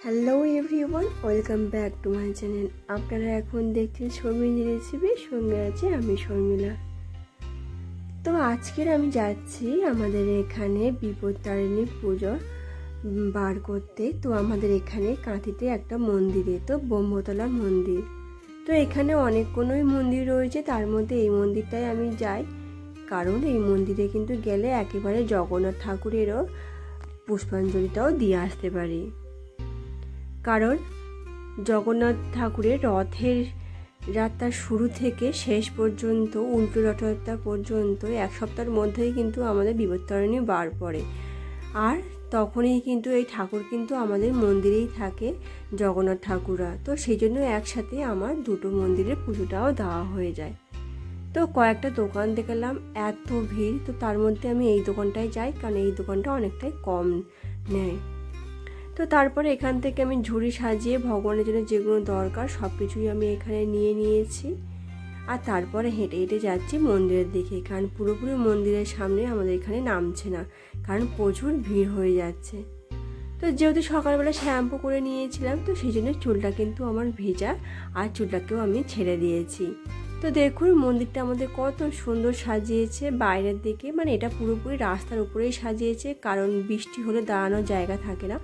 Hello everyone, welcome back to my channel. আপনারা এখন দেখছেন শর্মিলা রেসিপি, সঙ্গে আছে আমি শর্মিলা। তো আজকের আমি যাচ্ছি আমাদের এখানে বিপত্তারিণী পুজো বার করতে। তো আমাদের এখানে কাঁথিতে একটা মন্দিরে, তো ব্রহ্মতলা মন্দির। তো এখানে অনেকগুলোই মন্দির রয়েছে, তার মধ্যে এই মন্দিরটাই আমি যাই, কারণ এই মন্দিরে কিন্তু গেলে একেবারে জগন্নাথ ঠাকুরেরও পুষ্পাঞ্জলিটাও দিয়ে আসতে পারি। কারণ জগন্নাথ ঠাকুরের রথের যাত্রা শুরু থেকে শেষ পর্যন্ত, উল্টো রথযাত্রা পর্যন্ত এক সপ্তাহের মধ্যেই কিন্তু আমাদের বিপত্তারিণী বার পড়ে। আর তখনই কিন্তু এই ঠাকুর কিন্তু আমাদের মন্দিরেই থাকে, জগন্নাথ ঠাকুররা। তো সেই জন্য একসাথে আমার দুটো মন্দিরের পুজোটাও দেওয়া হয়ে যায়। তো কয়েকটা দোকান দেখলাম, এত ভিড়, তো তার মধ্যে আমি এই দোকানটায় যাই, কারণ এই দোকানটা অনেকটাই কম নেয়। তো তারপরে এখান থেকে আমি ঝুড়ি সাজিয়ে ভগবানের জন্য যেগুলো দরকার সব কিছুই আমি এখানে নিয়ে নিয়েছি। আর তারপরে হেঁটে হেঁটে যাচ্ছি মন্দিরের দিকে, কারণ পুরোপুরি মন্দিরের সামনে আমাদের এখানে নামছে না, কারণ প্রচুর ভিড় হয়ে যাচ্ছে। তো যেহেতু সকালবেলা শ্যাম্পু করে নিয়েছিলাম, তো সেই জন্য চুলটা কিন্তু আমার ভেজা, আর চুলটাকেও আমি ছেড়ে দিয়েছি। তো দেখুন মন্দিরটা আমাদের কত সুন্দর সাজিয়েছে বাইরের দিকে, মানে এটা পুরোপুরি রাস্তার উপরেই সাজিয়েছে, কারণ বৃষ্টি হলে দাঁড়ানোর জায়গা থাকে না।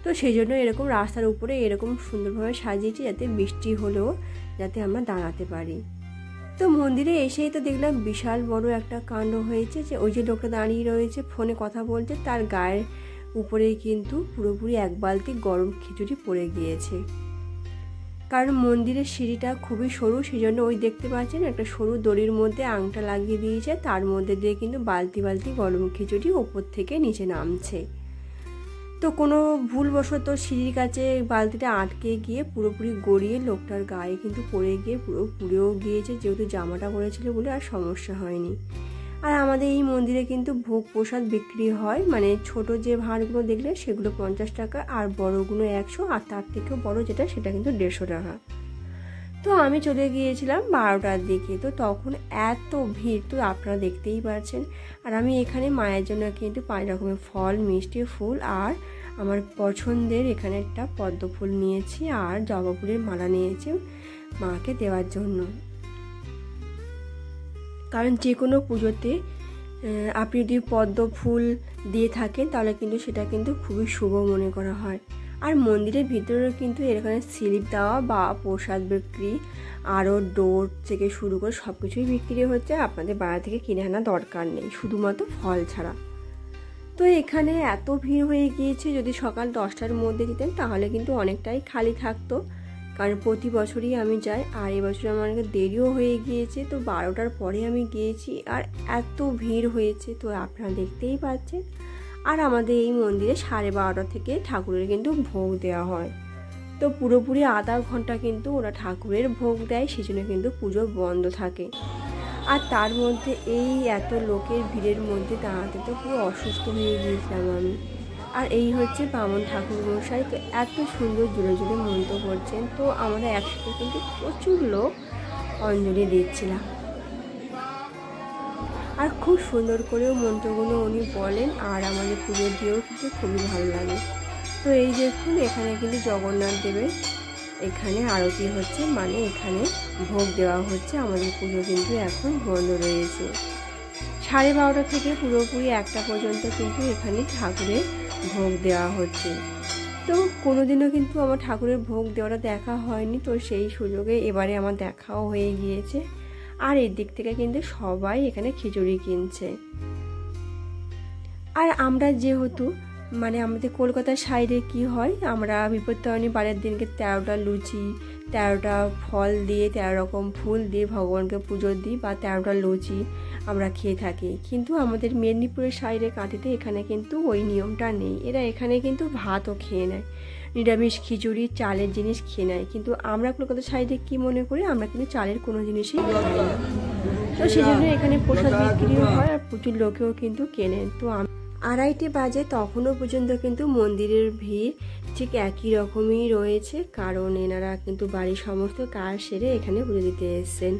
তো সেই জন্য এরকম রাস্তার উপরে এরকম সুন্দরভাবে সাজিয়েছি, যাতে বৃষ্টি হলেও যাতে আমরা দাঁড়াতে পারি। তো মন্দিরে এসেই তো দেখলাম বিশাল বড় একটা কাণ্ড হয়েছে, যে ওই যে লোকটা দাঁড়িয়ে রয়েছে ফোনে কথা বলছে, তার গায়ের উপরেই কিন্তু পুরোপুরি এক বালতি গরম খিচুড়ি পড়ে গিয়েছে। কারণ মন্দিরের সিঁড়িটা খুবই সরু, সেই জন্য ওই দেখতে পাচ্ছেন একটা সরু দড়ির মধ্যে আংটা লাগিয়ে দিয়েছে, তার মধ্যে দিয়ে কিন্তু বালতি বালতি গরম খিচুড়ি ওপর থেকে নিচে নামছে। তো কোনো ভুলবশত সিঁড়ির কাছে বালতিটা আটকে গিয়ে পুরোপুরি গড়িয়ে লোকটার গায়ে কিন্তু পড়ে গিয়ে পুরো পুড়েও গিয়েছে, যেহেতু জামাটা পরেছিল বলে আর সমস্যা হয়নি। আর আমাদের এই মন্দিরে কিন্তু ভোগ প্রসাদ বিক্রি হয়, মানে ছোট যে ভাঁড়গুলো দেখলে সেগুলো 50 টাকা, আর বড়গুলো 100, আর তার থেকেও বড় যেটা সেটা কিন্তু 150 টাকা। তো আমি চলে গিয়েছিলাম 12টার দিকে, তো তখন এত ভিড় তো আপনারা দেখতেই পাচ্ছেন। আর আমি এখানে মায়ের জন্য কিন্তু 5 রকমের ফল, মিষ্টি, ফুল, আর আমার পছন্দের এখানে একটা পদ্ম ফুল নিয়েছি, আর জবা ফুলের মালা নিয়েছি মাকে দেওয়ার জন্য। কারণ যে কোনো পুজোতে আপনি যদি পদ্ম ফুল দিয়ে থাকেন তাহলে কিন্তু সেটা কিন্তু খুবই শুভ মনে করা হয়। আর মন্দিরের ভিতরেও কিন্তু এখানে স্লিপ দেওয়া বা প্রসাদ বিক্রি, আরও ডোর থেকে শুরু করে সব কিছুই বিক্রি হচ্ছে, আপনাদের বাইরে থেকে কিনে আনা দরকার নেই, শুধুমাত্র ফল ছাড়া। তো এখানে এত ভিড় হয়ে গিয়েছে, যদি সকাল 10টার মধ্যে দিতেন তাহলে কিন্তু অনেকটাই খালি থাকতো, কারণ প্রতি বছরই আমি যাই। আর এবছর আমার দেরিও হয়ে গিয়েছে, তো 12টার পরে আমি গিয়েছি, আর এত ভিড় হয়েছে তো আপনারা দেখতেই পাচ্ছেন। আর আমাদের এই মন্দিরে 12:30 থেকে ঠাকুরের কিন্তু ভোগ দেওয়া হয়, তো পুরোপুরি আধা ঘন্টা কিন্তু ওরা ঠাকুরের ভোগ দেয়, সেজন্য কিন্তু পুজো বন্ধ থাকে। আর তার মধ্যে এই এত লোকের ভিড়ের মধ্যে দাঁড়াতে তো পুরো অসুস্থ হয়ে গিয়েছিলাম আমি। আর এই হচ্ছে বামন ঠাকুর মশাই, তো এত সুন্দর জোরে জোরে মন্ত্র করছেন, তো আমরা একসাথে কিন্তু প্রচুর লোক অঞ্জলি দিচ্ছিলাম। আর খুব সুন্দর করেও মন্ত্রগুলো উনি বলেন, আর আমাদের পুজো দিয়েও কিন্তু খুবই ভালো লাগে। তো এই দেখুন এখানে কিন্তু জগন্নাথ দেবের এখানে আরতি হচ্ছে, মানে এখানে ভোগ দেওয়া হচ্ছে। আমাদের পুজো কিন্তু এখন বন্ধ রয়েছে, 12:30 থেকে পুরোপুরি 1টা পর্যন্ত কিন্তু এখানে ঠাকুরের ভোগ দেওয়া হচ্ছে। তো কোনোদিনও কিন্তু আমার ঠাকুরের ভোগ দেওয়াটা দেখা হয়নি, তো সেই সুযোগে এবারে আমার দেখাও হয়ে গিয়েছে। আর এর দিক থেকে কিন্তু সবাই এখানে খিচুড়ি কিনছে। আর আমরা যেহেতু মানে আমাদের কলকাতার সাইডে কি হয়, আমরা বিপত্তারিণী বারের দিনকে 13টা লুচি, 13টা ফল দিয়ে, 13 রকম ফুল দিয়ে ভগবানকে পুজো দিই, বা 13টা লুচি আমরা খেয়ে থাকি। কিন্তু আমাদের মেদিনীপুরের সাইডে কাঁথিতে এখানে কিন্তু ওই নিয়মটা নেই, এরা এখানে কিন্তু ভাতও খেয়ে নেয়, নিরামিষ খিচুড়ি চালের জিনিস খেয়ে নেয়। কিন্তু আমরা কলকাতার সাইডে কি মনে করি, আমরা কিন্তু চালের কোনো জিনিসই খাই না। তো সেই জন্য এখানে প্রসাদ বিক্রিও হয়, আর প্রচুর লোকেও কিন্তু কেনেন। তো 2:30 বাজে তখনও পর্যন্ত কিন্তু মন্দিরের ভিড় ঠিক একই রকমই রয়েছে, কারণ এনারা কিন্তু বাড়ির সমস্ত কাজ সেরে এখানে পুজো দিতে এসেছেন।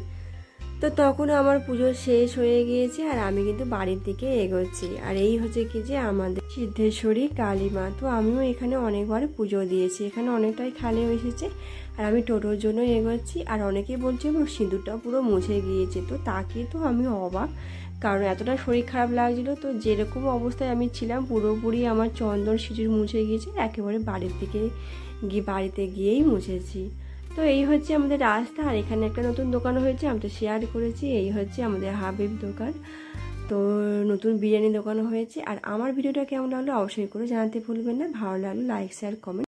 তো তখন আমার পুজো শেষ হয়ে গিয়েছে আর আমি কিন্তু বাড়ির দিকে এগোচ্ছি। আর এই হচ্ছে কি যে আমাদের সিদ্ধেশ্বরী কালী মা। তো আমিও এখানে অনেকবার পুজো দিয়েছি, এখানে অনেকটাই খালি এসেছে। আর আমি টোটোর জন্য এগোচ্ছি। আর অনেকেই বলছে আমার সিঁদুরটা পুরো মুছে গিয়েছে। তো তাকে তো আমি অবাক, কারণ এতটা শরীর খারাপ লাগছিল। তো যেরকম অবস্থায় আমি ছিলাম পুরোপুরি আমার চন্দন সিঁদুর মুছে গিয়েছে, একেবারে বাড়িতে গিয়েই মুছেছি। তো এই হচ্ছে আমাদের রাস্তা। আর এখানে একটা নতুন দোকান হয়েছে, আমি তো শেয়ার করেছি। এই হচ্ছে আমাদের হাবিব দোকান। তো নতুন বিরিয়ানি দোকান হয়েছে। আর আমার ভিডিওটা কেমন লাগলো অবশ্যই করে জানাতে ভুলবেন না। ভালো লাগলো লাইক শেয়ার কমেন্ট।